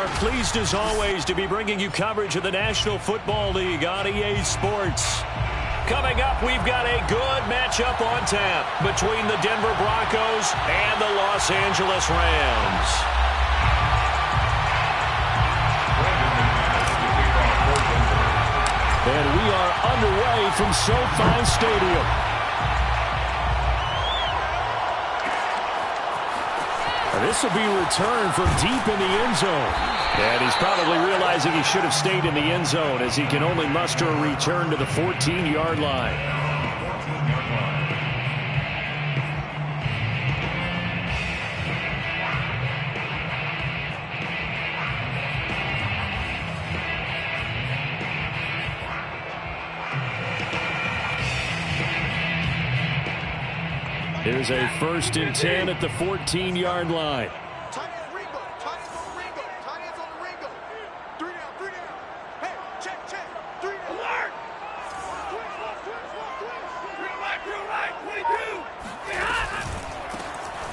are pleased as always to be bringing you coverage of the National Football League on EA Sports. Coming up, we've got a good matchup on tap between the Denver Broncos and the Los Angeles Rams. And we are underway from SoFi Stadium. This will be returned from deep in the end zone. And he's probably realizing he should have stayed in the end zone as he can only muster a return to the 14-yard line. Here's a 1st and 10 at the 14-yard line.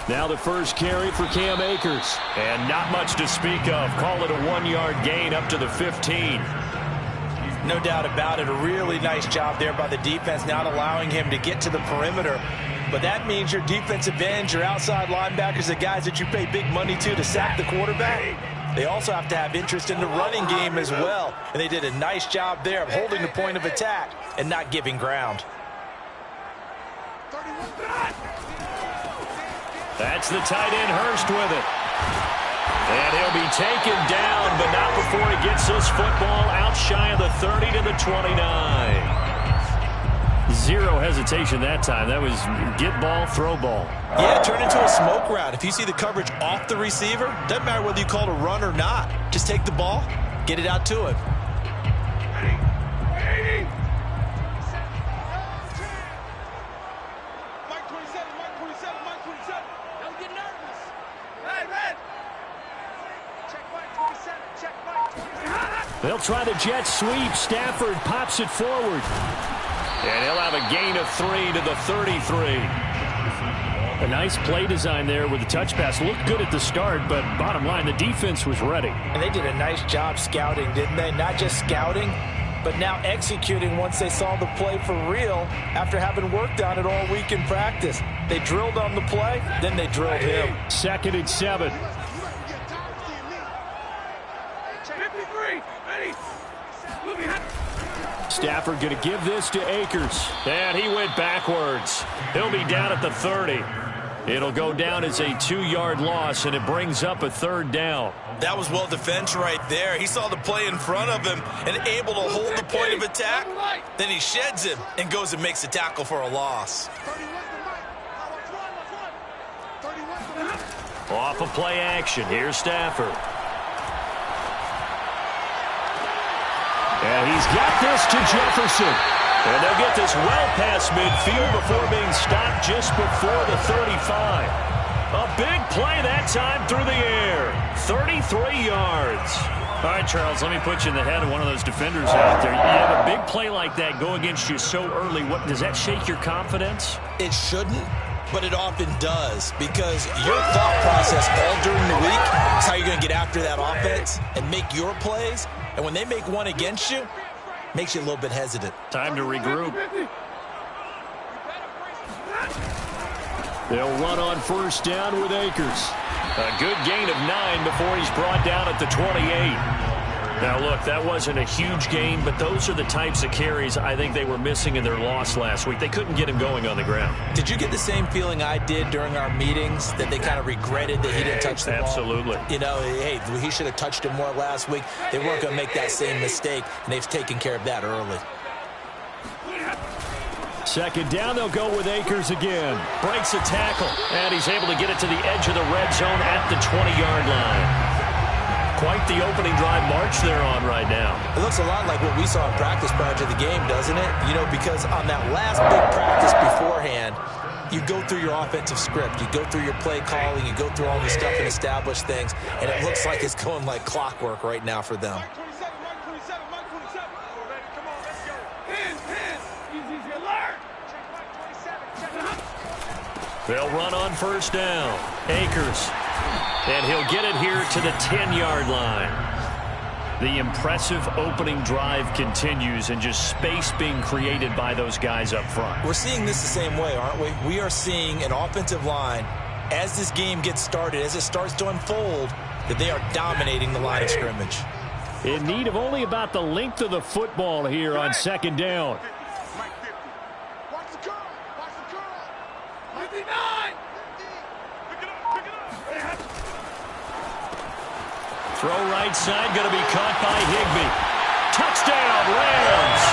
Now the first carry for Cam Akers. And not much to speak of. Call it a 1-yard gain up to the 15. No doubt about it. A really nice job there by the defense, not allowing him to get to the perimeter. But that means your defensive ends, your outside linebackers, the guys that you pay big money to sack the quarterback, they also have to have interest in the running game as well. And they did a nice job there of holding the point of attack and not giving ground. That's the tight end Hurst with it. And he'll be taken down, but not before he gets this football out shy of the 30 to the 29. Zero hesitation that time. That was get ball, throw ball. Yeah, turn into a smoke route. If you see the coverage off the receiver, doesn't matter whether you call it a run or not. Just take the ball, get it out to him. They'll try the jet sweep. Stafford pops it forward. And he'll have a gain of 3 to the 33. A nice play design there with the touch pass. Looked good at the start, but bottom line, the defense was ready. And they did a nice job scouting, didn't they? Not just scouting, but now executing once they saw the play for real after having worked on it all week in practice. They drilled on the play, then they drilled him. 2nd and 7. Stafford going to give this to Akers. And he went backwards. He'll be down at the 30. It'll go down as a 2-yard loss, and it brings up a 3rd down. That was well defense right there. He saw the play in front of him and able to hold the point of attack. Then he sheds him and goes and makes a tackle for a loss. Off of play action. Here's Stafford. And he's got this to Jefferson. And they'll get this well past midfield before being stopped just before the 35. A big play that time through the air. 33 yards. All right, Charles, let me put you in the head of one of those defenders out there. You have a big play like that go against you so early. What does that shake your confidence? It shouldn't, but it often does, because your thought process all during the week is how you're going to get after that offense and make your plays. And when they make one against you, makes you a little bit hesitant. Time to regroup. They'll run on 1st down with Akers. A good gain of 9 before he's brought down at the 28. Now, look, that wasn't a huge gain, but those are the types of carries I think they were missing in their loss last week. They couldn't get him going on the ground. Did you get the same feeling I did during our meetings, that they kind of regretted that he didn't touch the ball? Absolutely. You know, hey, he should have touched it more last week. They weren't going to make that same mistake, and they've taken care of that early. 2nd down, they'll go with Akers again. Breaks a tackle, and he's able to get it to the edge of the red zone at the 20-yard line. Quite the opening drive march they're on right now. It looks a lot like what we saw in practice prior to the game, doesn't it? You know, because on that last big practice beforehand, you go through your offensive script. You go through your play calling. You go through all the stuff and establish things. And it looks like it's going like clockwork right now for them. They'll run on first down. Akers. And he'll get it here to the 10-yard line. The impressive opening drive continues, and just space being created by those guys up front. We're seeing this the same way, aren't we? We are seeing an offensive line, as this game gets started, as it starts to unfold, that they are dominating the line of scrimmage. In need of only about the length of the football here on second down. Throw right side, going to be caught by Higbee. Touchdown, Rams!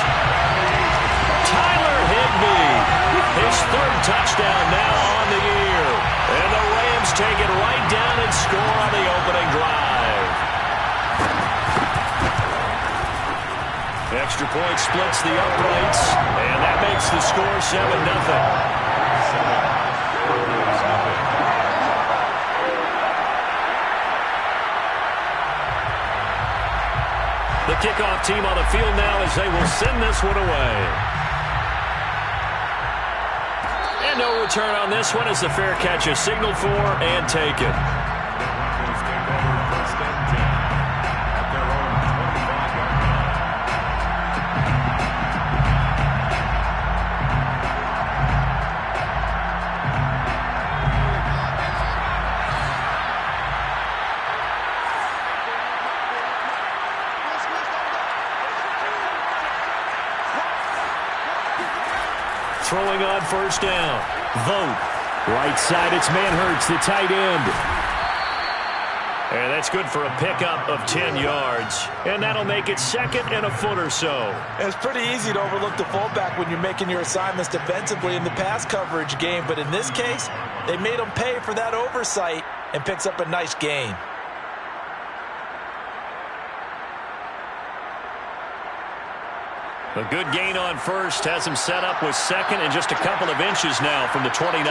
Tyler Higbee, his third touchdown now on the year. And the Rams take it right down and score on the opening drive. Extra point splits the uprights, and that makes the score 7-0. The kickoff team on the field now as they will send this one away. And no return on this one as the fair catch is signaled for and taken. Throwing on first down. Vogt. Right side, it's Manhertz, the tight end. And that's good for a pickup of 10 yards. And that'll make it second and a foot or so. It's pretty easy to overlook the fullback when you're making your assignments defensively in the pass coverage game. But in this case, they made him pay for that oversight and picks up a nice gain. A good gain on first has him set up with second and just a couple of inches now from the 29.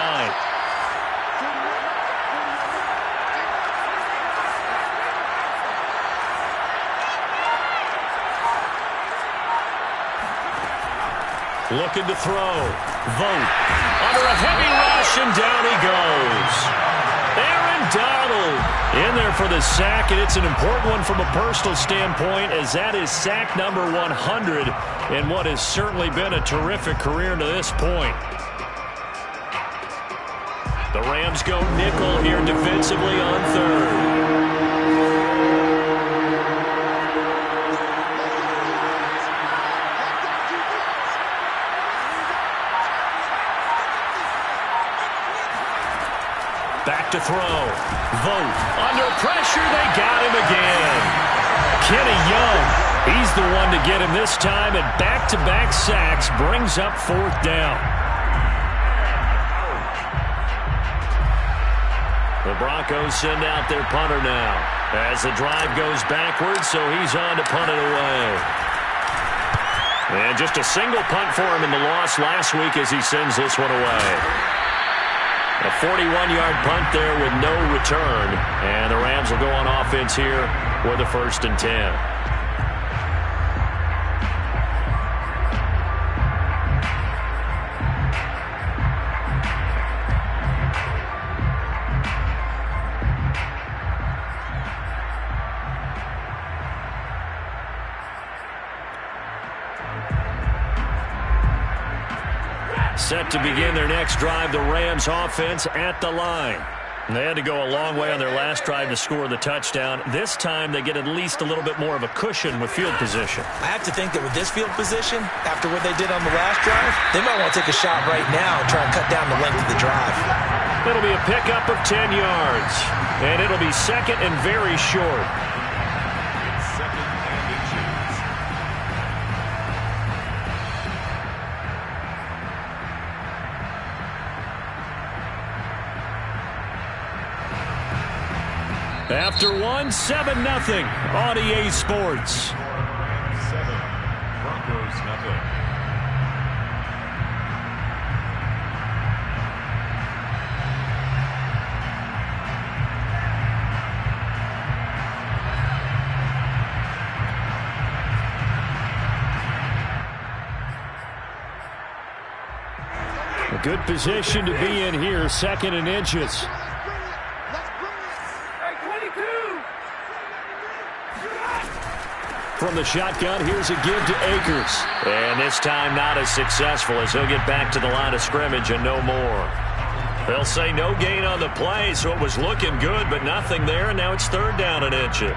Looking to throw. Vogt under a heavy rush, and down he goes. Aaron Donald in there for the sack, and it's an important one from a personal standpoint, as that is sack number 100 in what has certainly been a terrific career to this point. The Rams go nickel here defensively on third. Back to throw. Vogt under pressure. They got him again. Kenny Young, he's the one to get him this time, and back-to-back sacks brings up fourth down. The Broncos send out their punter now as the drive goes backwards, so he's on to punt it away. And just a single punt for him in the loss last week as he sends this one away. A 41-yard punt there with no return. And the Rams will go on offense here with a 1st and 10. Set to begin their next drive, the Rams offense at the line. They had to go a long way on their last drive to score the touchdown. This time they get at least a little bit more of a cushion with field position. I have to think that with this field position, after what they did on the last drive, they might want to take a shot right now and try and cut down the length of the drive. It'll be a pickup of 10 yards, and it'll be second and very short. After one, 7-0 on EA Sports. 7, Broncos nothing. Good position to be in here, 2nd and inches. From the shotgun, here's a give to Akers. And this time not as successful as he'll get back to the line of scrimmage and no more. They'll say no gain on the play, so it was looking good, but nothing there, and now it's 3rd down and inches.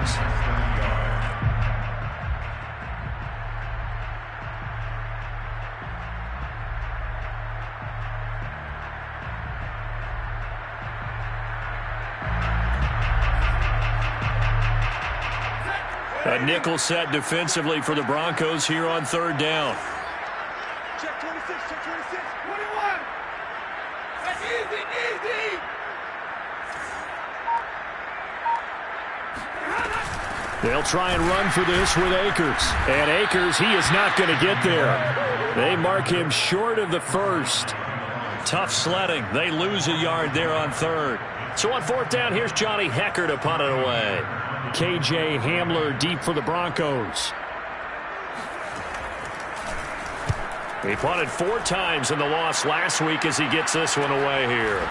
A nickel set defensively for the Broncos here on 3rd down. Check 26, check 26, 21. That's easy, easy. They'll try and run for this with Akers. And Akers, he is not going to get there. They mark him short of the 1st. Tough sledding. They lose a yard there on 3rd. So on 4th down, here's Johnny Hecker to punt it away. K.J. Hamler deep for the Broncos. He punted 4 times in the loss last week as he gets this one away here.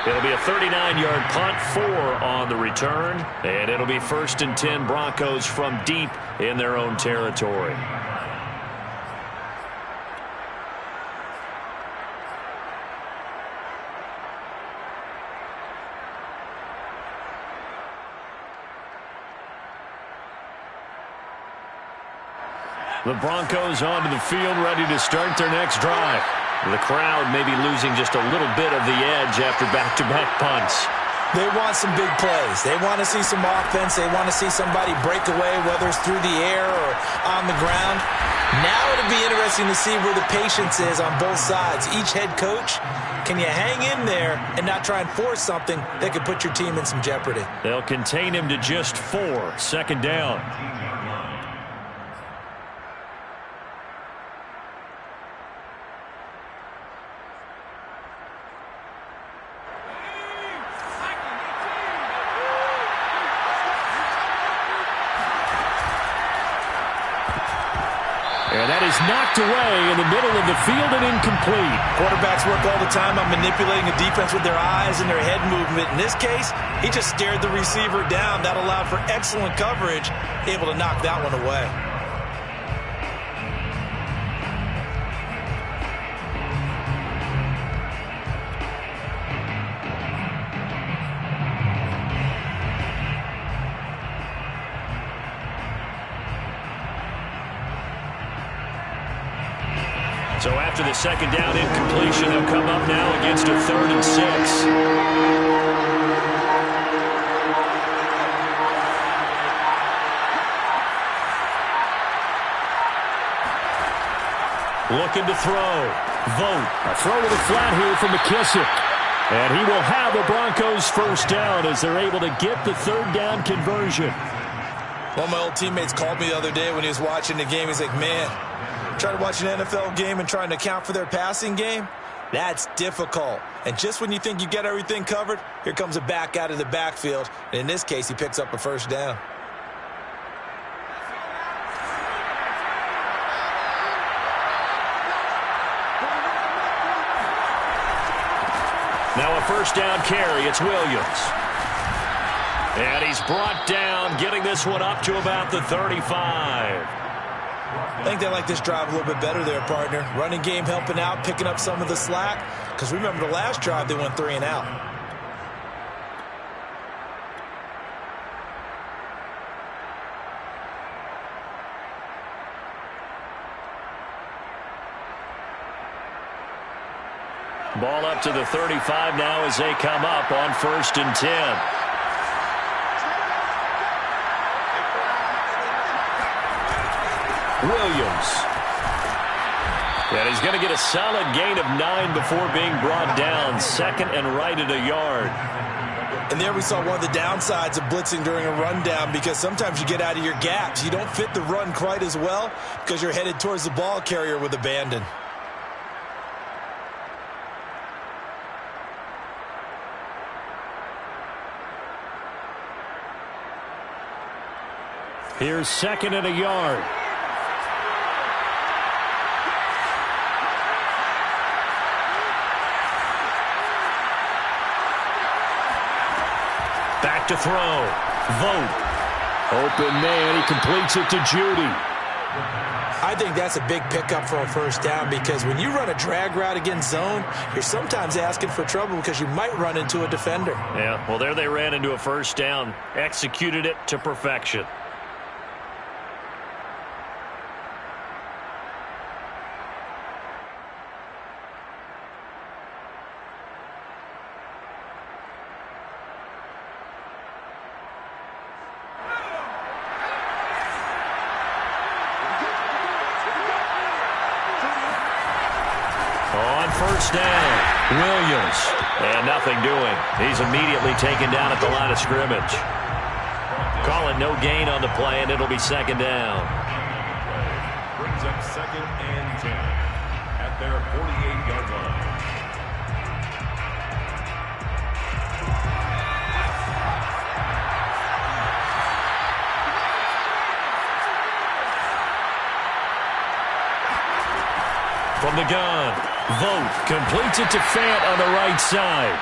It'll be a 39-yard punt, 4 on the return, and it'll be 1st and 10 Broncos from deep in their own territory. The Broncos onto the field, ready to start their next drive. The crowd may be losing just a little bit of the edge after back-to-back punts. They want some big plays. They want to see some offense. They want to see somebody break away, whether it's through the air or on the ground. Now it'll be interesting to see where the patience is on both sides. Each head coach, can you hang in there and not try and force something that could put your team in some jeopardy? They'll contain him to just 4, 2nd down. And that is knocked away in the middle of the field and incomplete. Quarterbacks work all the time on manipulating a defense with their eyes and their head movement. In this case, he just stared the receiver down. That allowed for excellent coverage, able to knock that one away. So after the 2nd down incompletion, they'll come up now against a 3rd and 6. Looking to throw. Vote. A throw to the flat here from McKissick. And he will have a Broncos 1st down as they're able to get the 3rd down conversion. One of my old teammates called me the other day when he was watching the game. He's like, man, trying to watch an NFL game and trying to account for their passing game, that's difficult. And just when you think you get everything covered, here comes a back out of the backfield. And in this case, he picks up a 1st down. Now a 1st down carry. It's Williams. And he's brought down, getting this one up to about the 35. I think they like this drive a little bit better there, partner. Running game helping out, picking up some of the slack. Because remember the last drive, they went 3 and out. Ball up to the 35 now as they come up on 1st and 10. Williams. And he's going to get a solid gain of 9 before being brought down. 2nd and right at a yard. And there we saw one of the downsides of blitzing during a rundown, because sometimes you get out of your gaps. You don't fit the run quite as well because you're headed towards the ball carrier with abandon. Here's 2nd and a yard. Back to throw. Vogt. Open man. He completes it to Judy. I think that's a big pickup for a first down because when you run a drag route against zone, you're sometimes asking for trouble because you might run into a defender. Yeah, well, there they ran into a first down. Executed it to perfection. First down, Williams. And nothing doing. He's immediately taken down at the line of scrimmage. Call it no gain on the play, and it'll be second down. Brings up 2nd and 10 at their 48-yard line. From the gun, Vogt completes it to Fant on the right side.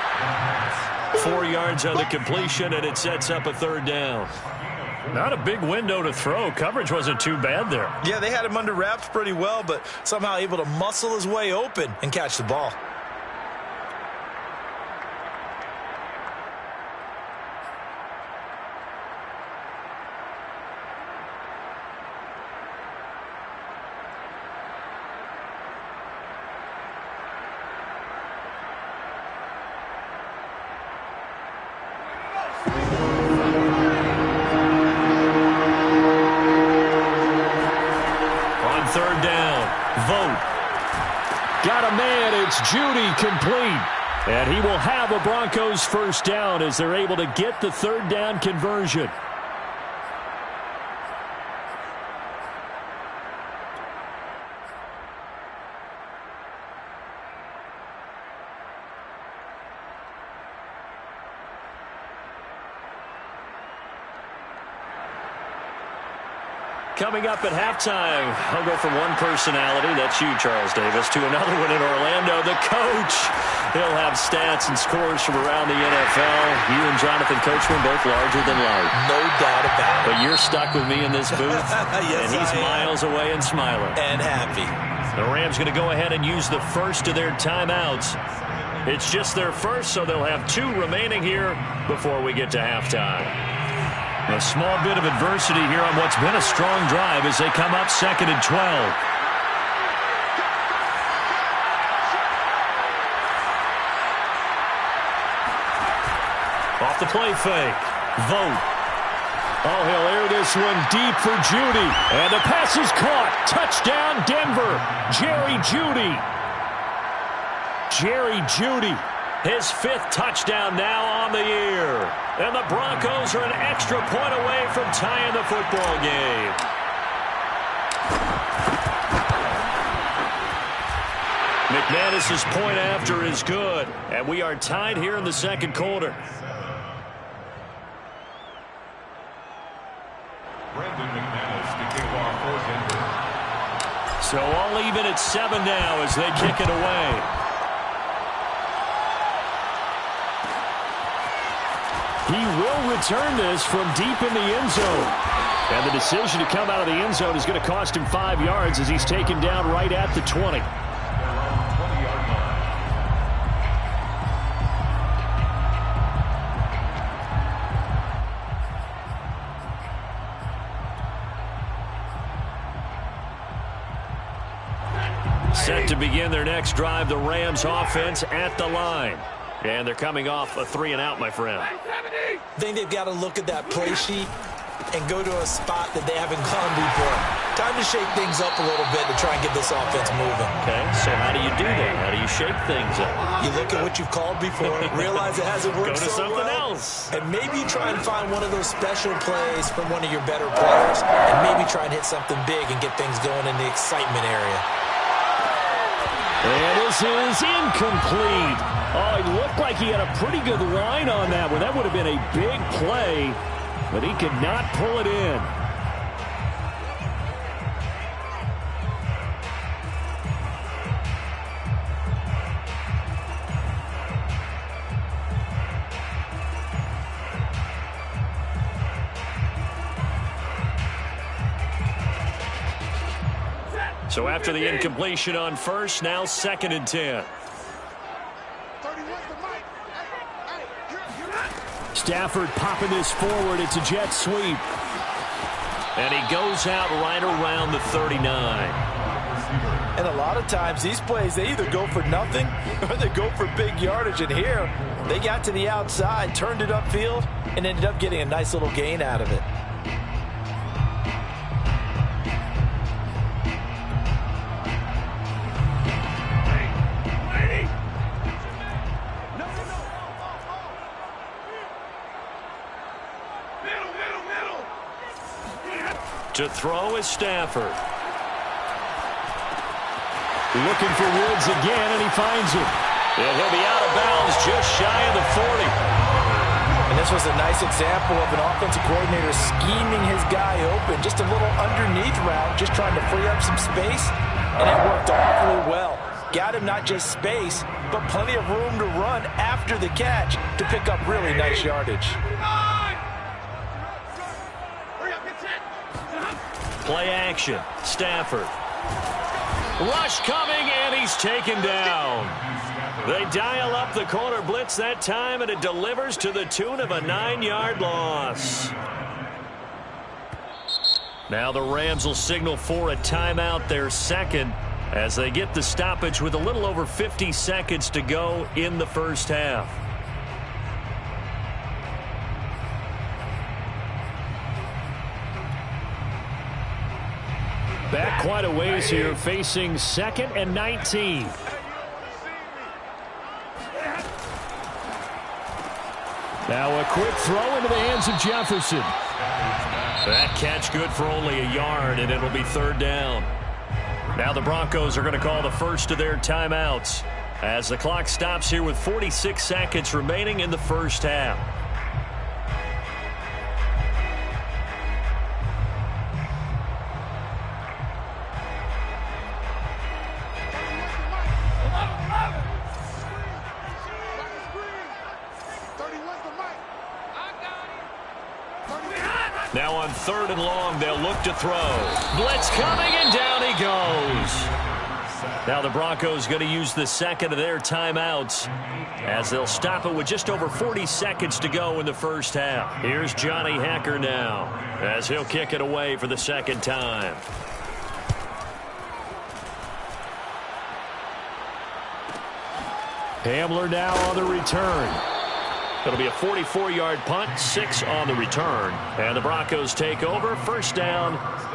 4 yards on the completion, and it sets up a third down. Not a big window to throw. Coverage wasn't too bad there. Yeah, they had him under wraps pretty well, but somehow able to muscle his way open and catch the ball. Third down, Vogt. Got a man, it's Judy, complete. And he will have a Broncos first down as they're able to get the third down conversion. Coming up at halftime, I'll go from one personality, that's you, Charles Davis, to another one in Orlando, the coach. He'll have stats and scores from around the NFL. You and Jonathan Coachman both larger than life. No doubt about it. But you're stuck with me in this booth, yes, and he's miles away and smiling. And happy. The Rams going to go ahead and use the first of their timeouts. It's just their first, so they'll have 2 remaining here before we get to halftime. A small bit of adversity here on what's been a strong drive as they come up 2nd and 12. Off the play fake. Vogt. Oh, he'll air this one deep for Judy. And the pass is caught. Touchdown, Denver. Jerry Jeudy. Jerry Jeudy. His 5th touchdown now on the year. And the Broncos are an extra point away from tying the football game. McManus's point after is good. And we are tied here in the second quarter. Brandon McManus to kick off for Denver. So all even at 7 now as they kick it away. He will return this from deep in the end zone. And the decision to come out of the end zone is going to cost him 5 yards as he's taken down right at the 20. Set to begin their next drive, the Rams offense at the line. And they're coming off a 3-and-out, my friend. I think they've got to look at that play sheet and go to a spot that they haven't gone before. Time to shake things up a little bit to try and get this offense moving. Okay, so how do you do that? How do you shake things up? You look at what you've called before, realize it hasn't worked Go to so something well, else. and maybe try and find one of those special plays from one of your better players, and maybe try and hit something big and get things going in the excitement area. And this is incomplete. Oh, it looked like he had a pretty good line on that one. That would have been a big play, but he could not pull it in. So after the incompletion on first, now 2nd and 10. Stafford popping this forward. It's a jet sweep. And he goes out right around the 39. And a lot of times these plays, they either go for nothing or they go for big yardage. And here, they got to the outside, turned it upfield, and ended up getting a nice little gain out of it. To throw is Stafford. Looking for Woods again, and he finds him. And he'll be out of bounds just shy of the 40. And this was a nice example of an offensive coordinator scheming his guy open. Just a little underneath route, just trying to free up some space. And it worked awfully well. Got him not just space, but plenty of room to run after the catch to pick up really nice yardage. Play action. Stafford. Rush coming, and he's taken down. They dial up the corner blitz that time, and it delivers to the tune of a 9-yard loss. Now the Rams will signal for a timeout, their second, as they get the stoppage with a little over 50 seconds to go in the first half. Back quite a ways here, facing 2nd and 19. Now a quick throw into the hands of Jefferson. That catch good for only a yard, and it'll be 3rd down. Now the Broncos are going to call the first of their timeouts as the clock stops here with 46 seconds remaining in the first half. Now on 3rd and long, they'll look to throw. Blitz coming, and down he goes. Now the Broncos going to use the second of their timeouts as they'll stop it with just over 40 seconds to go in the first half. Here's Johnny Hekker now as he'll kick it away for the second time. Hamler now on the return. It'll be a 44-yard punt, 6 on the return. And the Broncos take over, 1st down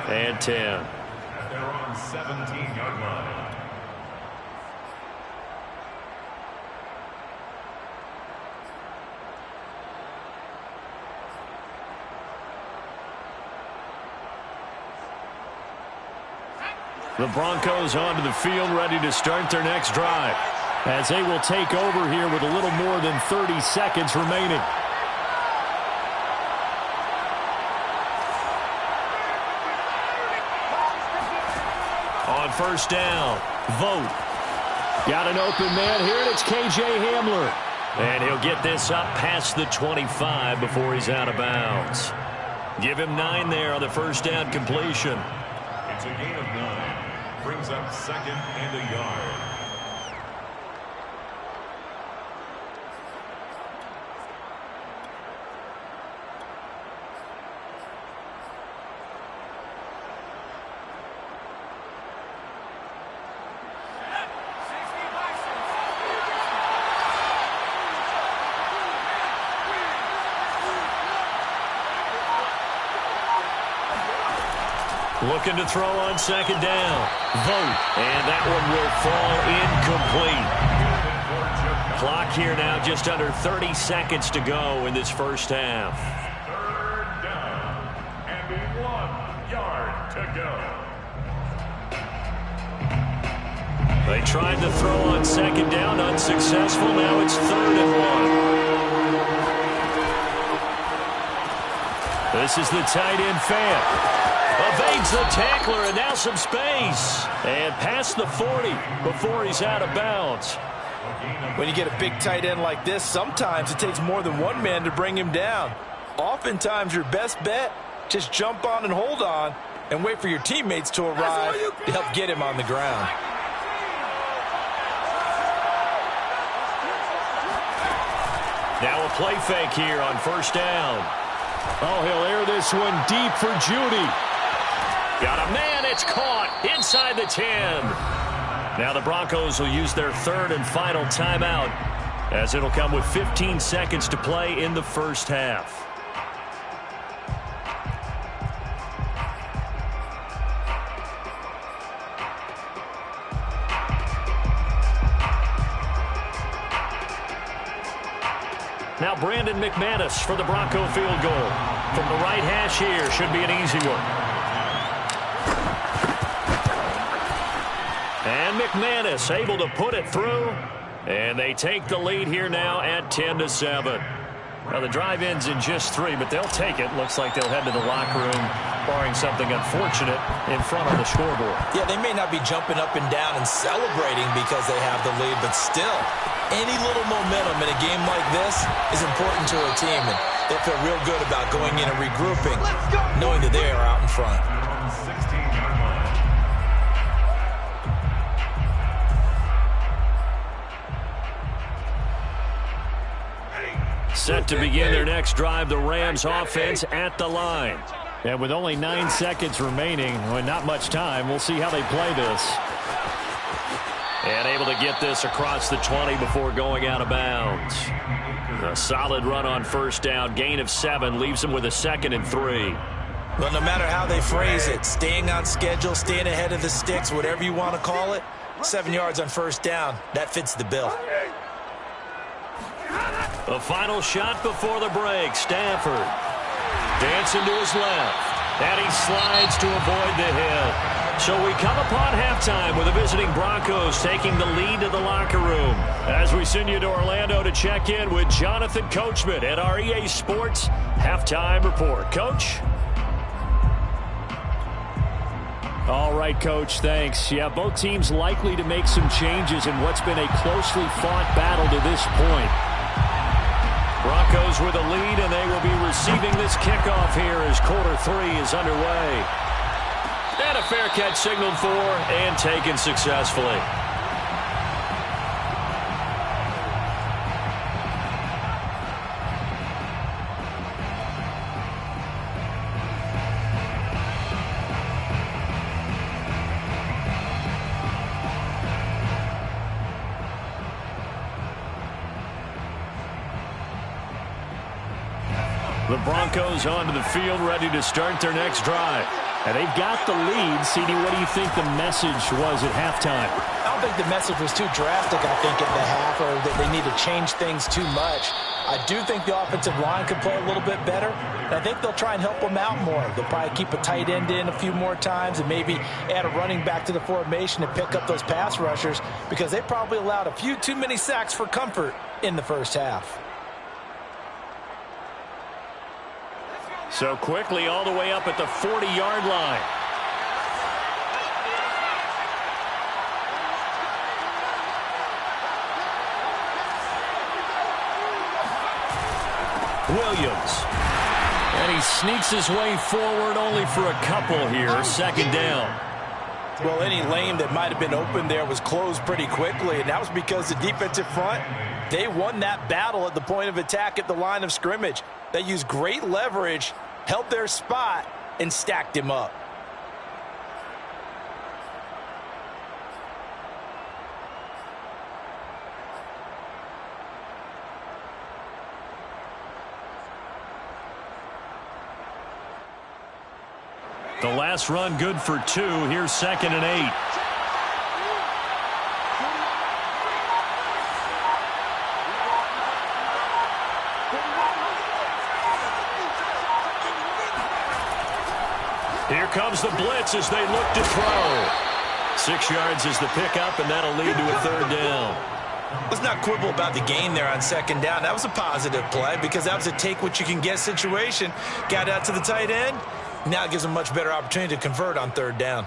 and 10. They're on 17-yard line. The Broncos onto the field, ready to start their next drive, as they will take over here with a little more than 30 seconds remaining. On 1st down, Vogt. Got an open man here, and it's K.J. Hamler. And he'll get this up past the 25 before he's out of bounds. Give him 9 there on the 1st down completion. It's a gain of 9. Brings up 2nd and a yard. Looking to throw on 2nd down. Vogt. And that one will fall incomplete. Clock here now just under 30 seconds to go in this first half. 3rd down and 1 yard to go. They tried to throw on 2nd down, unsuccessful. Now it's 3rd and 1. This is the tight end Fant. Evades the tackler, and now some space. And past the 40 before he's out of bounds. When you get a big tight end like this, sometimes it takes more than one man to bring him down. Oftentimes your best bet, just jump on and hold on and wait for your teammates to arrive to help get him on the ground. Now a play fake here on first down. Oh, he'll air this one deep for Judy. Got a man, it's caught inside the 10. Now the Broncos will use their third and final timeout, as it'll come with 15 seconds to play in the first half. Now Brandon McManus for the Bronco field goal. From the right hash here, should be an easy one. And McManus able to put it through. And they take the lead here now at 10-7. Now the drive ends in just 3, but they'll take it. Looks like they'll head to the locker room, barring something unfortunate in front of the scoreboard. Yeah, they may not be jumping up and down and celebrating because they have the lead, but still, any little momentum in a game like this is important to a team, and they feel real good about going in and regrouping, knowing that they are out in front. Set to begin their next drive, the Rams offense at the line. And with only 9 seconds remaining, and not much time, we'll see how they play this. And able to get this across the 20 before going out of bounds. A solid run on first down, gain of 7, leaves them with a 2nd and 3. Well, no matter how they phrase it, staying on schedule, staying ahead of the sticks, whatever you want to call it, 7 yards on first down, that fits the bill. The final shot before the break. Stafford dancing to his left. And he slides to avoid the hit. So we come upon halftime with the visiting Broncos taking the lead to the locker room. As we send you to Orlando to check in with Jonathan Coachman at our EA Sports Halftime Report. Coach? All right, Coach, thanks. Yeah, both teams likely to make some changes in what's been a closely fought battle to this point. Broncos with a lead, and they will be receiving this kickoff here as quarter 3 is underway. And a fair catch signaled for and taken successfully. The Broncos onto the field, ready to start their next drive. And they've got the lead. CD, what do you think the message was at halftime? I don't think the message was too drastic, I think, at the half, or that they need to change things too much. I do think the offensive line could play a little bit better, and I think they'll try and help them out more. They'll probably keep a tight end in a few more times and maybe add a running back to the formation and pick up those pass rushers, because they probably allowed a few too many sacks for comfort in the first half. So quickly all the way up at the 40-yard line. Williams. And he sneaks his way forward only for a couple here. 2nd down. Well, any lane that might have been open there was closed pretty quickly, and that was because the defensive front, they won that battle at the point of attack at the line of scrimmage. They used great leverage, held their spot, and stacked him up. The last run good for 2. Here's 2nd and 8. Here comes the blitz as they look to throw. 6 yards is the pickup, and that'll lead to a 3rd down. Let's not quibble about the gain there on 2nd down. That was a positive play because that was a take-what-you-can-get situation. Got out to the tight end. Now it gives them a much better opportunity to convert on 3rd down.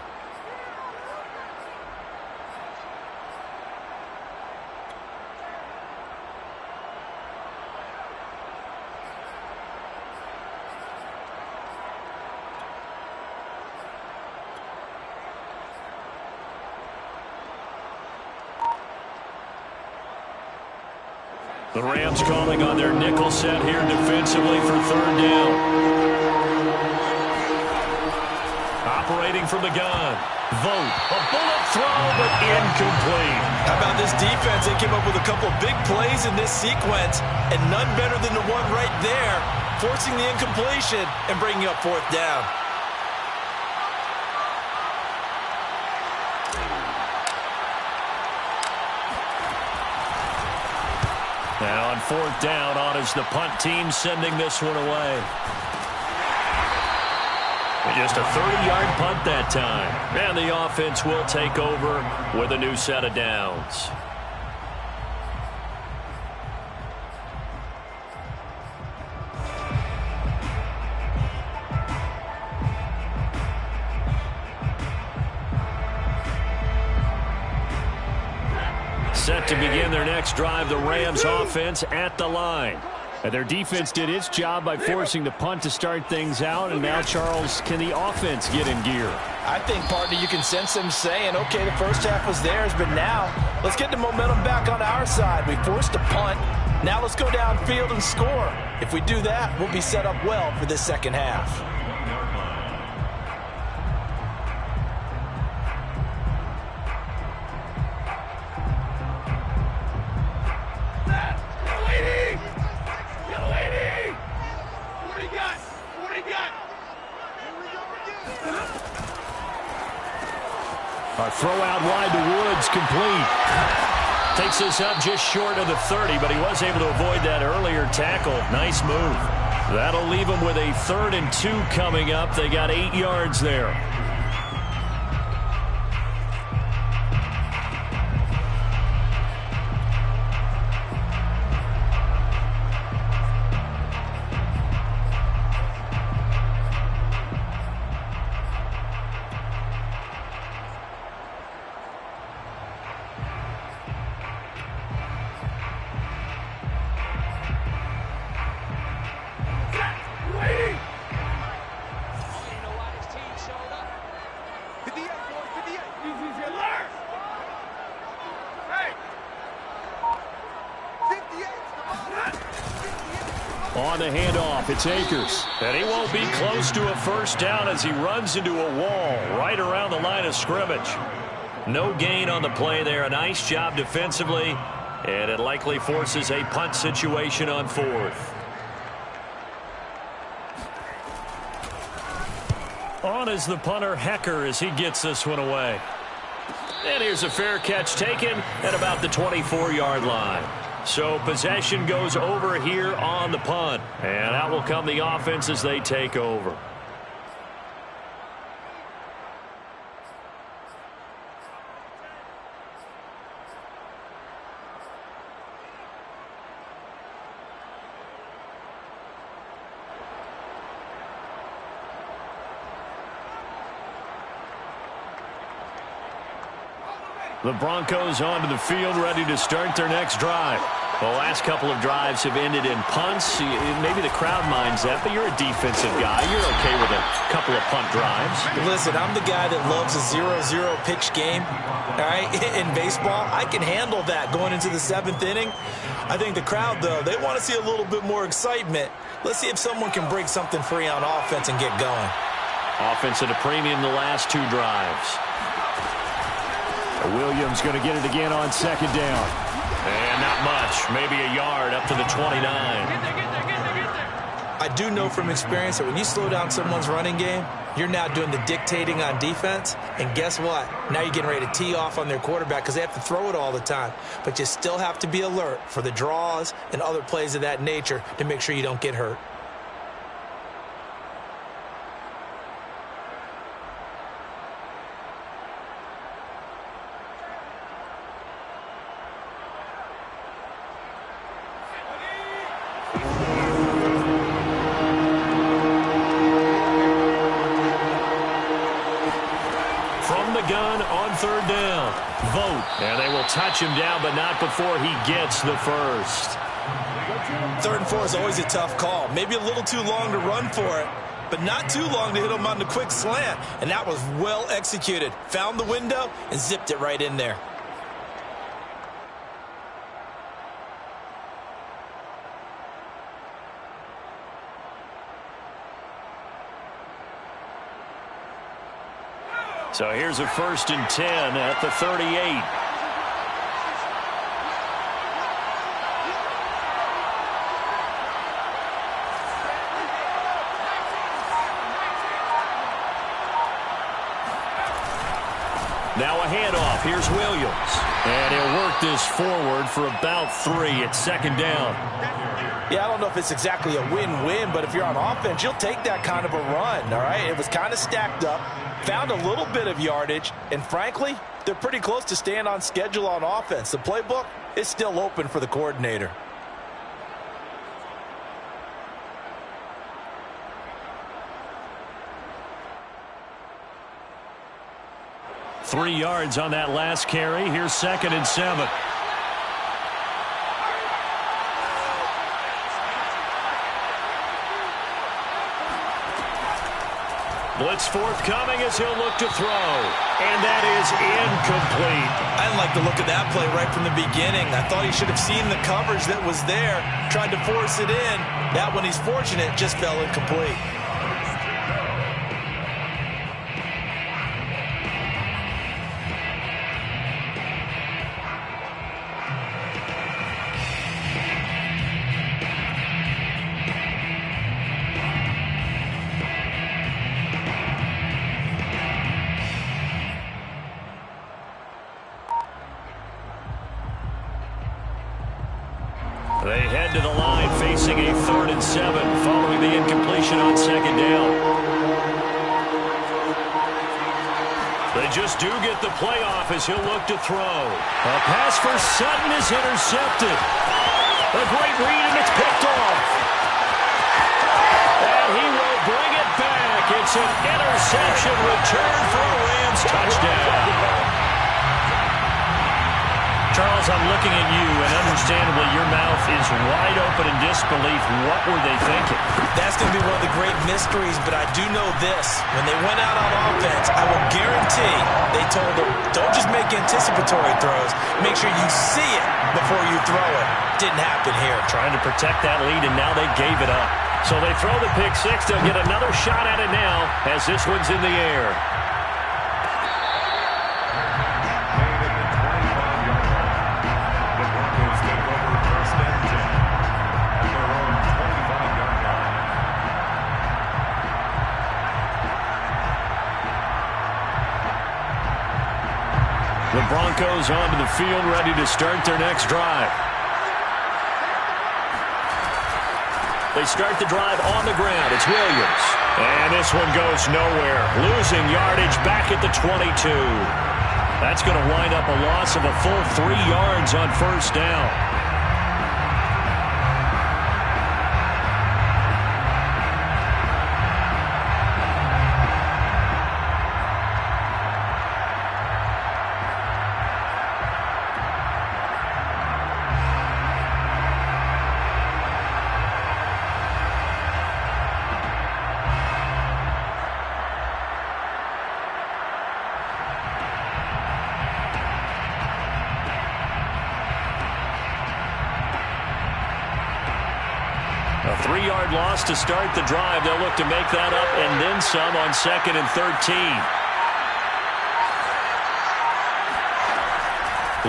The Rams calling on their nickel set here defensively for third down. Operating from the gun. Vote. A bullet throw, but incomplete. How about this defense? They came up with a couple of big plays in this sequence, and none better than the one right there, forcing the incompletion and bringing up fourth down. Now on fourth down, on is the punt team sending this one away. Just a 30-yard punt that time. And the offense will take over with a new set of downs. Set to begin their next drive, the Rams offense at the line. And their defense did its job by forcing the punt to start things out. And now, Charles, can the offense get in gear? I think, partner, you can sense them saying, okay, the first half was theirs, but now let's get the momentum back on our side. We forced a punt. Now let's go downfield and score. If we do that, we'll be set up well for this second half. A throw out wide to Woods, complete. Takes this up just short of the 30, but he was able to avoid that earlier tackle. Nice move. That'll leave him with a 3rd and 2 coming up. They got 8 yards there. On the handoff, it's Akers. And he won't be close to a first down as he runs into a wall right around the line of scrimmage. No gain on the play there. A nice job defensively. And it likely forces a punt situation on 4th. On is the punter, Hecker, as he gets this one away. And here's a fair catch taken at about the 24-yard line. So possession goes over here on the punt. And out will come the offense as they take over. The Broncos onto the field, ready to start their next drive. The last couple of drives have ended in punts. Maybe the crowd minds that, but you're a defensive guy. You're okay with a couple of punt drives. Listen, I'm the guy that loves a 0-0 pitch game. All right, in baseball, I can handle that going into the 7th inning. I think the crowd, though, they want to see a little bit more excitement. Let's see if someone can break something free on offense and get going. Offense at a premium the last 2 drives. Williams going to get it again on 2nd down. And not much, maybe a yard up to the 29. I do know from experience that when you slow down someone's running game, you're now doing the dictating on defense. And guess what? Now you're getting ready to tee off on their quarterback because they have to throw it all the time. But you still have to be alert for the draws and other plays of that nature to make sure you don't get hurt. Gun on 3rd down. Vote. And they will touch him down, but not before he gets the first. 3rd and 4 is always a tough call. Maybe a little too long to run for it, but not too long to hit him on the quick slant. And that was well executed. Found the window and zipped it right in there. So here's a 1st and 10 at the 38. Now a handoff. Here's Williams. And he'll work this forward for about 3 at 2nd down. Yeah, I don't know if it's exactly a win-win, but if you're on offense, you'll take that kind of a run, all right? It was kind of stacked up, found a little bit of yardage, and frankly, they're pretty close to staying on schedule on offense. The playbook is still open for the coordinator. Three yards on that last carry. Here's 2nd and 7. Blitz forthcoming as he'll look to throw. And that is incomplete. I didn't like the look of that play right from the beginning. I thought he should have seen the coverage that was there, tried to force it in. That one, he's fortunate, just fell incomplete. They head to the line facing a 3rd and 7 following the incompletion on 2nd down. They just do get the play off as he'll look to throw. A pass for Sutton is intercepted. A great read and it's picked off. And he will bring it back. It's an interception return for a Rams touchdown. Charles, I'm looking at you, and understandably your mouth is wide open in disbelief. What were they thinking? That's going to be one of the great mysteries, but I do know this. When they went out on offense, I will guarantee they told them, don't just make anticipatory throws. Make sure you see it before you throw it. Didn't happen here. Trying to protect that lead, and now they gave it up. So they throw the pick six. They'll get another shot at it now as this one's in the air. The Broncos onto the field, ready to start their next drive. They start the drive on the ground. It's Williams. And this one goes nowhere. Losing yardage back at the 22. That's going to wind up a loss of a full 3 yards on 1st down. A 3-yard loss to start the drive. They'll look to make that up and then some on 2nd and 13.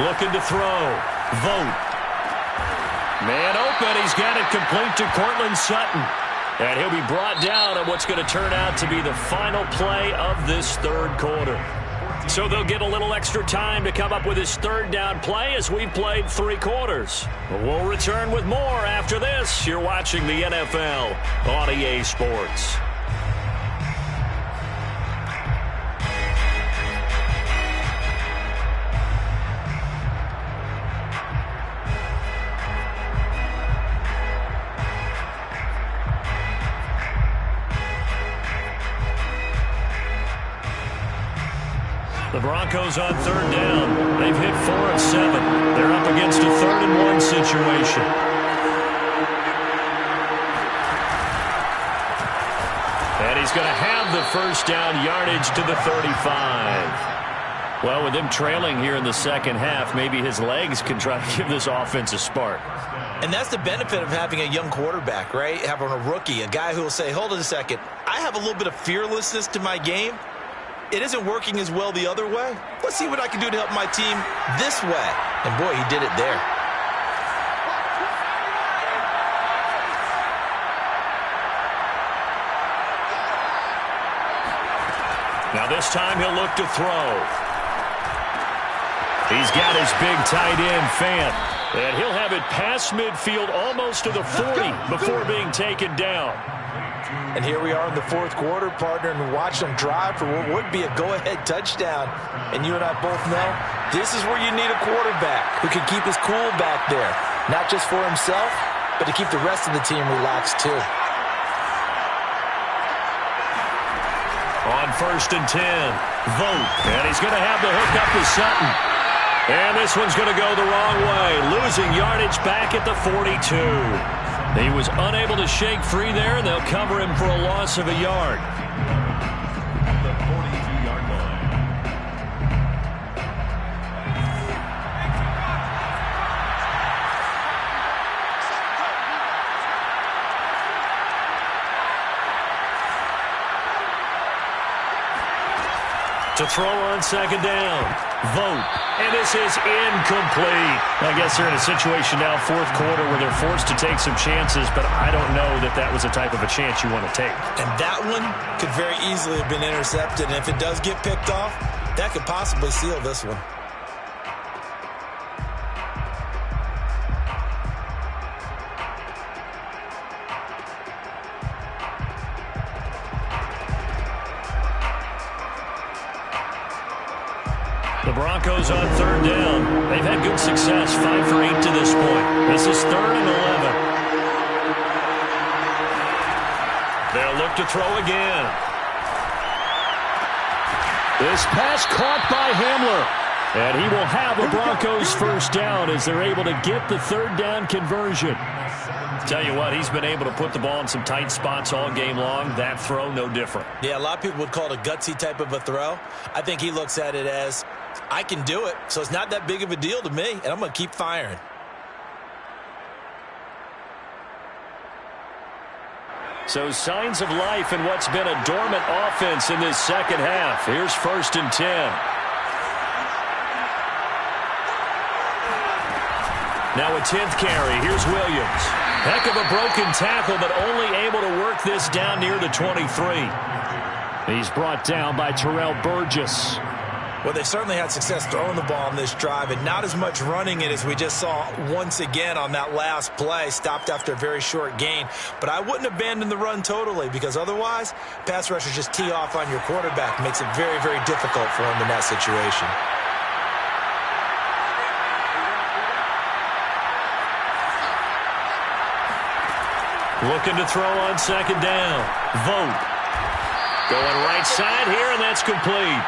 Looking to throw. Vote. Man open. He's got it complete to Cortland Sutton. And he'll be brought down on what's going to turn out to be the final play of this 3rd quarter. So they'll get a little extra time to come up with his 3rd down play as we've played 3 quarters. We'll return with more after this. You're watching the NFL on EA Sports. The Broncos on 3rd down. They've hit 4 of 7. They're up against a 3rd and 1 situation. And he's going to have the 1st down yardage to the 35. Well, with them trailing here in the 2nd half, maybe his legs can try to give this offense a spark. And that's the benefit of having a young quarterback, right? Having a rookie, a guy who will say, hold on a second, I have a little bit of fearlessness to my game. it isn't working as well the other way. Let's see what I can do to help my team this way. And boy, he did it there. Now this time he'll look to throw. He's got his big tight end, Fant. And he'll have it past midfield almost to the 40 before being taken down. And here we are in the fourth quarter, partner, and watch them drive for what would be a go-ahead touchdown. And you and I both know this is where you need a quarterback who can keep his cool back there. Not just for himself, but to keep the rest of the team relaxed too. On 1st and 10, Vogt. And he's going to have the hook up to Sutton. And this one's going to go the wrong way, losing yardage back at the 42. He was unable to shake free there, and they'll cover him for a loss of a yard. At the 42-yard line. To throw on 2nd down, Vogt. And this is incomplete. I guess they're in a situation now, fourth quarter, where they're forced to take some chances, but I don't know that that was the type of a chance you want to take. And that one could very easily have been intercepted, and if it does get picked off, that could possibly seal this one. The Broncos on 3rd down. They've had good success, 5 for 8 to this point. This is 3rd and 11. They'll look to throw again. This pass caught by Hamler. And he will have a Broncos first down as they're able to get the 3rd down conversion. Tell you what, he's been able to put the ball in some tight spots all game long. That throw, no different. Yeah, a lot of people would call it a gutsy type of a throw. I think he looks at it as, I can do it, so it's not that big of a deal to me, and I'm going to keep firing. So signs of life in what's been a dormant offense in this second half. Here's 1st and 10. Now a 10th carry. Here's Williams. Heck of a broken tackle, but only able to work this down near the 23. He's brought down by Terrell Burgess. Well, they've certainly had success throwing the ball on this drive, and not as much running it as we just saw once again on that last play, stopped after a very short gain. But I wouldn't abandon the run totally, because otherwise, pass rushers just tee off on your quarterback. Makes it very, very difficult for him in that situation. Looking to throw on 2nd down. Vogt. Going right side here, and that's complete.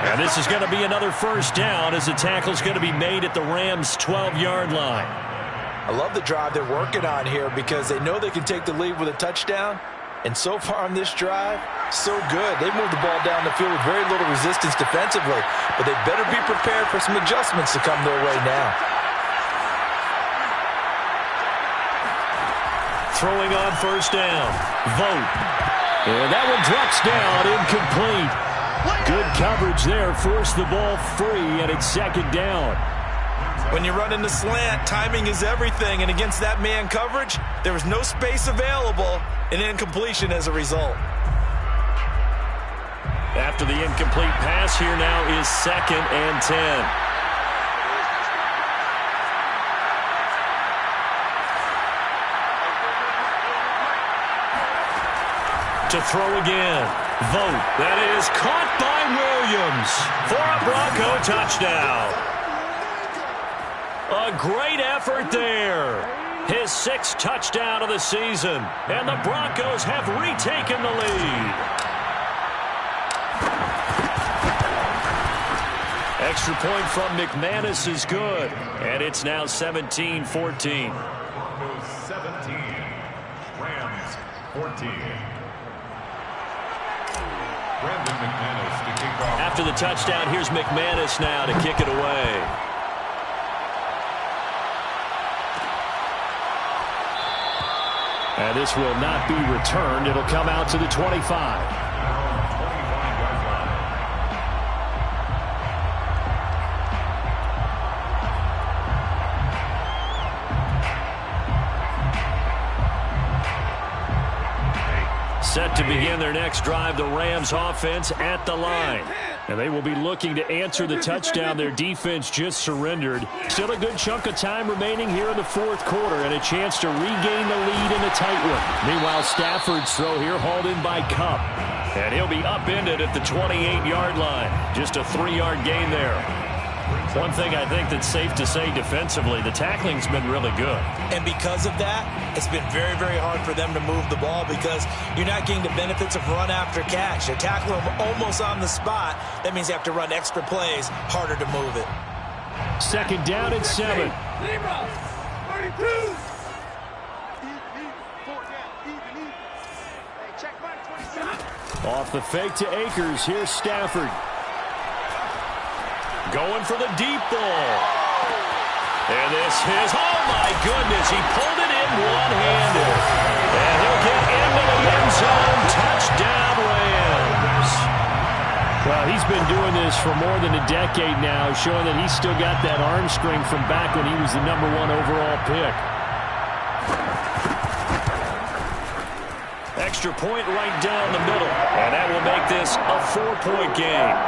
And this is going to be another first down as the tackle's going to be made at the Rams' 12-yard line. I love the drive they're working on here because they know they can take the lead with a touchdown. And so far on this drive, so good. They moved the ball down the field with very little resistance defensively. But they better be prepared for some adjustments to come their way now. Throwing on 1st down. Vogt. And that one drops down, incomplete. Good coverage there, forced the ball free, and it's 2nd down. When you run in the slant, timing is everything, and against that man coverage, there was no space available, and incompletion as a result. After the incomplete pass, here now is 2nd and 10. To throw again. Vogt. That is caught by Williams for a Bronco touchdown. A great effort there. His 6th touchdown of the season. And the Broncos have retaken the lead. Extra point from McManus is good. And it's now 17-14. Broncos 17. Rams 14. After the touchdown, here's McManus now to kick it away. And this will not be returned. It'll come out to the 25. Set to begin their next drive, the Rams offense at the line. And they will be looking to answer the touchdown their defense just surrendered. Still a good chunk of time remaining here in the fourth quarter and a chance to regain the lead in a tight one. Meanwhile, Stafford's throw here hauled in by Kupp. And he'll be upended at the 28-yard line. Just a 3-yard gain there. One thing I think that's safe to say defensively, the tackling's been really good. And because of that, it's been very, very hard for them to move the ball because you're not getting the benefits of run after catch. They tackle them almost on the spot. That means they have to run extra plays, harder to move it. Second down and 7. Off the fake to Akers. Here's Stafford. Going for the deep ball. And this is, oh my goodness, he pulled it in one-handed. And he'll get into the end zone. Touchdown, Rams. Well, he's been doing this for more than a decade now, showing that he's still got that arm strength from back when he was the #1 overall pick. Extra point right down the middle. And that will make this a 4-point game.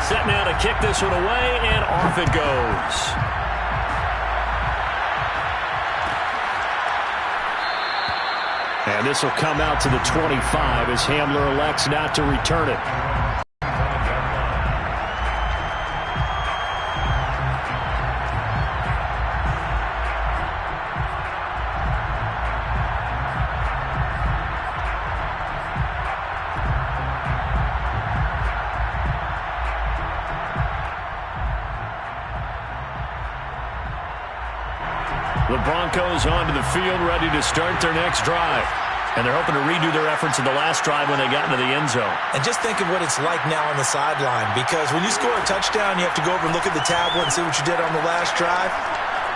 Set now to kick this one away, and off it goes. And this will come out to the 25 as Hamler elects not to return it. The Broncos onto the field, ready to start their next drive. And they're hoping to redo their efforts in the last drive when they got into the end zone. And just think of what it's like now on the sideline, because when you score a touchdown, you have to go over and look at the tablet and see what you did on the last drive.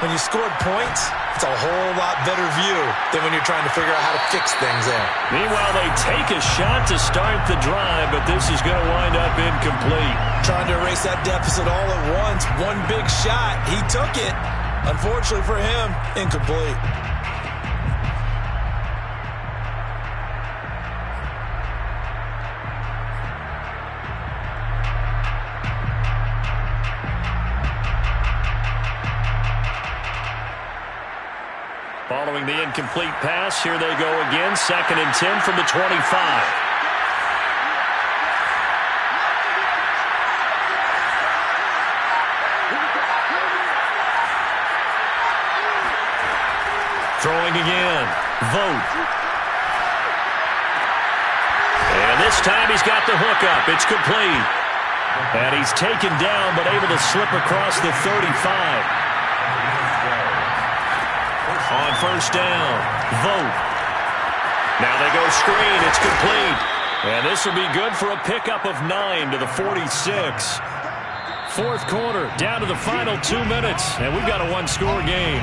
When you scored points, it's a whole lot better view than when you're trying to figure out how to fix things there. Meanwhile, they take a shot to start the drive, but this is going to wind up incomplete. Trying to erase that deficit all at once. One big shot. He took it. Unfortunately for him, incomplete. Following the incomplete pass, here they go again. 2nd and 10 from the 25. Throwing again. Vogt. And this time he's got the hook up. It's complete. And he's taken down but able to slip across the 35. On first down, Vogt. Now they go screen. It's complete. And this will be good for a pickup of 9 to the 46. Fourth quarter, down to the final 2 minutes. And we've got a one-score game.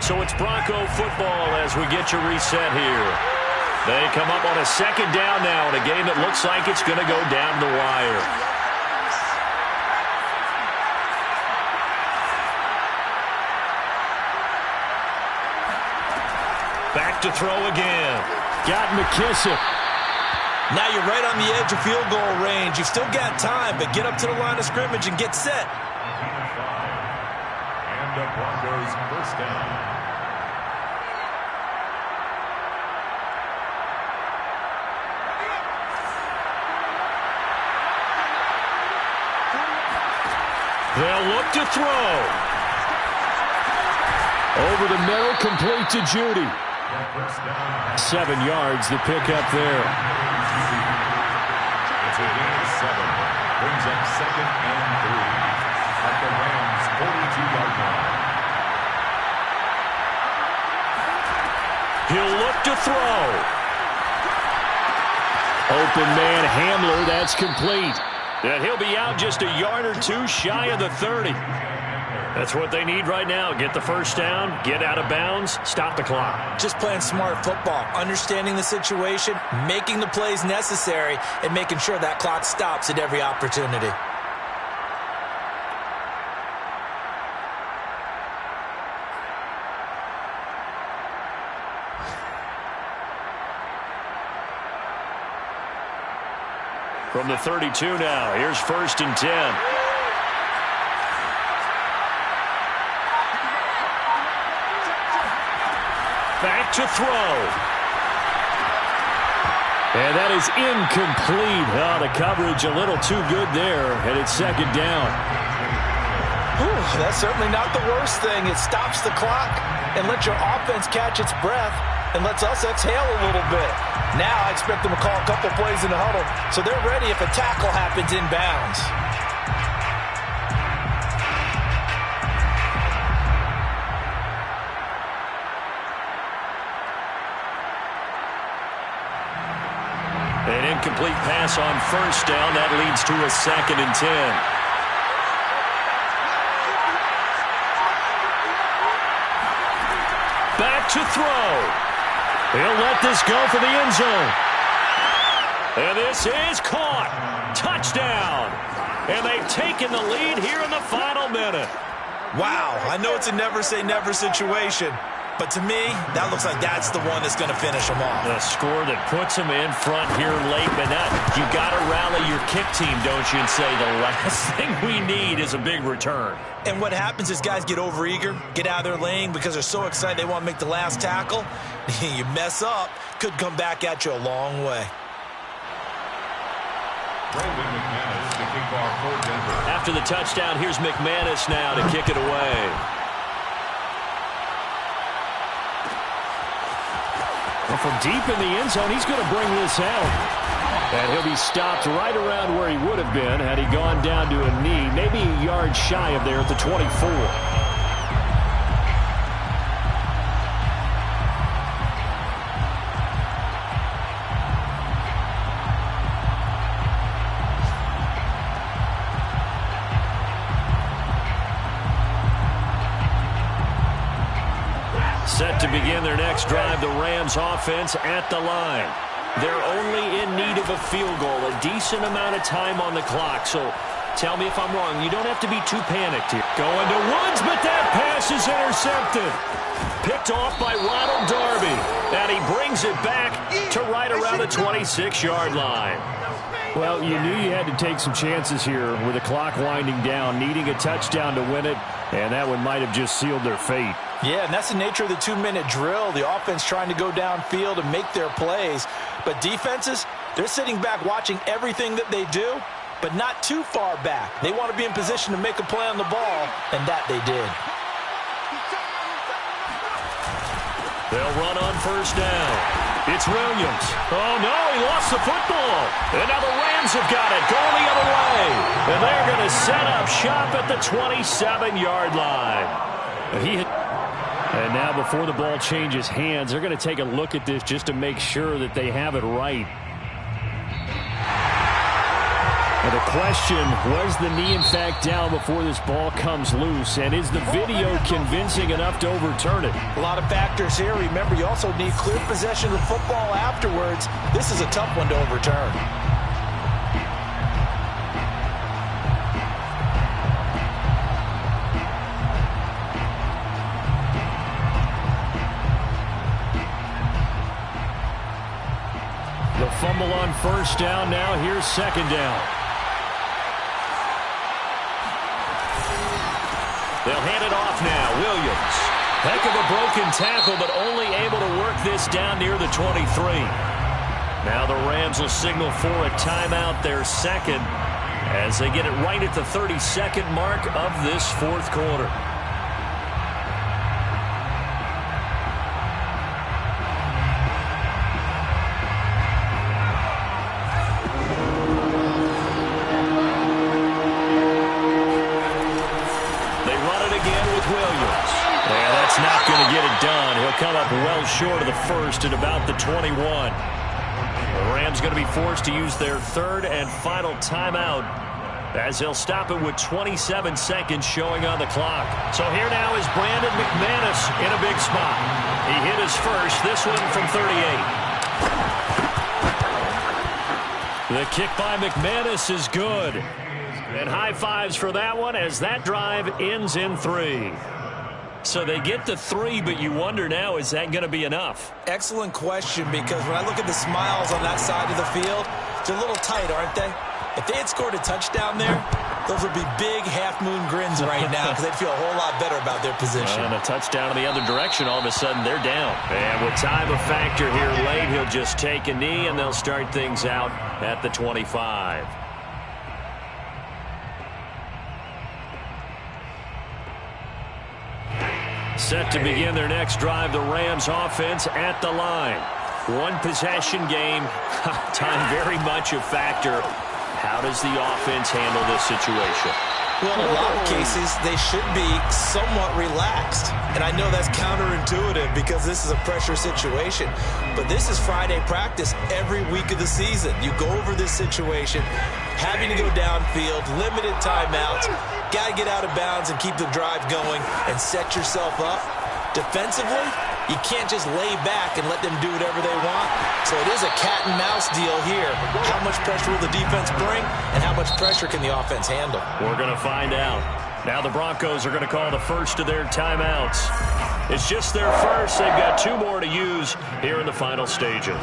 So it's Bronco football as we get you reset here. They come up on a 2nd down now in a game that looks like it's going to go down the wire. Back to throw again. Got McKissick. Now you're right on the edge of field goal range. You've still got time, but get up to the line of scrimmage and get set. And the Broncos first down. They'll look to throw. Over the middle, complete to Judy. 7 yards, the pickup there. It's a gain of 7. Brings up 2nd and 3 at the Rams' 42-yard line. He'll look to throw. Open man Hamler, that's complete. And he'll be out just a yard or two shy of the 30. That's what they need right now. Get the first down, get out of bounds, stop the clock. Just playing smart football, understanding the situation, making the plays necessary, and making sure that clock stops at every opportunity. From the 32 now, here's 1st and 10. Back to throw. And that is incomplete. Oh, the coverage a little too good there, and it's 2nd down. Whew, that's certainly not the worst thing. It stops the clock and lets your offense catch its breath and lets us exhale a little bit. Now I expect them to call a couple plays in the huddle so they're ready if a tackle happens inbounds. An incomplete pass on 1st down. That leads to a 2nd and 10. Back to throw. He'll let this go for the end zone. And this is caught. Touchdown. And they've taken the lead here in the final minute. Wow, I know it's a never-say-never situation, but to me, that looks like that's the one that's going to finish them off. The score that puts them in front here late, but not. You got to rally your kick team, don't you, and say the last thing we need is a big return. And what happens is guys get overeager, get out of their lane because they're so excited they want to make the last tackle. You mess up, could come back at you a long way. After the touchdown, here's McManus now to kick it away. Well, from deep in the end zone, he's going to bring this out. And he'll be stopped right around where he would have been had he gone down to a knee, maybe a yard shy of there at the 24. Set to begin their next drive, the Rams offense at the line. They're only in need of a field goal, a decent amount of time on the clock. So tell me if I'm wrong. You don't have to be too panicked here. Going to Woods, but that pass is intercepted. Picked off by Ronald Darby. And he brings it back to right around the 26-yard line. Well, you knew you had to take some chances here with the clock winding down, needing a touchdown to win it, and that one might have just sealed their fate. Yeah, and that's the nature of the 2-minute drill. The offense trying to go downfield and make their plays. But defenses, they're sitting back watching everything that they do, but not too far back. They want to be in position to make a play on the ball, and that they did. They'll run on 1st down. It's Williams. Oh, no, he lost the football. And now the Rams have got it, going the other way. And they're going to set up shop at the 27-yard line. And now before the ball changes hands, they're going to take a look at this just to make sure that they have it right. And the question, was the knee in fact down before this ball comes loose? And is the video convincing enough to overturn it? A lot of factors here. Remember, you also need clear possession of the football afterwards. This is a tough one to overturn. The fumble on 1st down. Now here's 2nd down. They'll hand it off now. Williams. Heck of a broken tackle, but only able to work this down near the 23. Now the Rams will signal for a timeout, their 2nd, as they get it right at the 32nd mark of this 4th quarter. Not going to get it done. He'll come up well short of the 1st at about the 21. The Rams Rams going to be forced to use their third and final timeout, as they'll stop it with 27 seconds showing on the clock. So here now is Brandon McManus in a big spot. He hit his first, this one from 38. The kick by McManus is good. And high fives for that one as that drive ends in 3. So they get to 3, but you wonder now, is that going to be enough? Excellent question, because when I look at the smiles on that side of the field, they're a little tight, aren't they? If they had scored a touchdown there, those would be big half-moon grins right now because they'd feel a whole lot better about their position. And a touchdown in the other direction, all of a sudden they're down. And with time a factor here late, he'll just take a knee, and they'll start things out at the 25. Set to begin their next drive, the Rams offense at the line. One possession game, time very much a factor. How does the offense handle this situation? Well, in a lot of cases, they should be somewhat relaxed. And I know that's counterintuitive because this is a pressure situation. But this is Friday practice every week of the season. You go over this situation, having to go downfield, limited timeouts, got to get out of bounds and keep the drive going and set yourself up. Defensively, you can't just lay back and let them do whatever they want. So it is a cat and mouse deal here. How much pressure will the defense bring, and how much pressure can the offense handle? We're going to find out. Now the Broncos are going to call the first of their timeouts. It's just their first. They've got 2 more to use here in the final stages.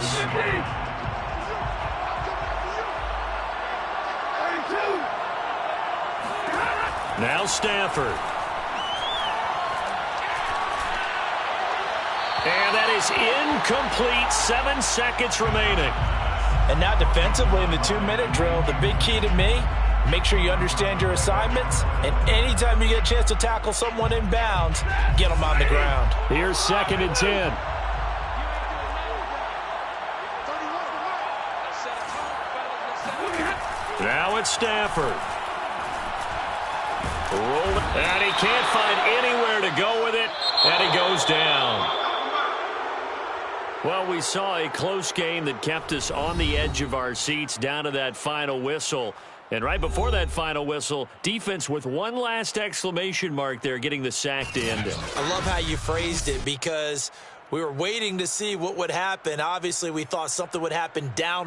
Now Stafford. And that is incomplete. 7 seconds remaining. And now defensively in the 2-minute drill, the big key to me, make sure you understand your assignments. And anytime you get a chance to tackle someone in bounds, get them on the ground. Here's 2nd and 10. Now it's Stafford. And he can't find anywhere to go with it. And he goes down. Well, we saw a close game that kept us on the edge of our seats down to that final whistle. And right before that final whistle, defense with one last exclamation mark there, getting the sack to end it. I love how you phrased it because we were waiting to see what would happen. Obviously, we thought something would happen down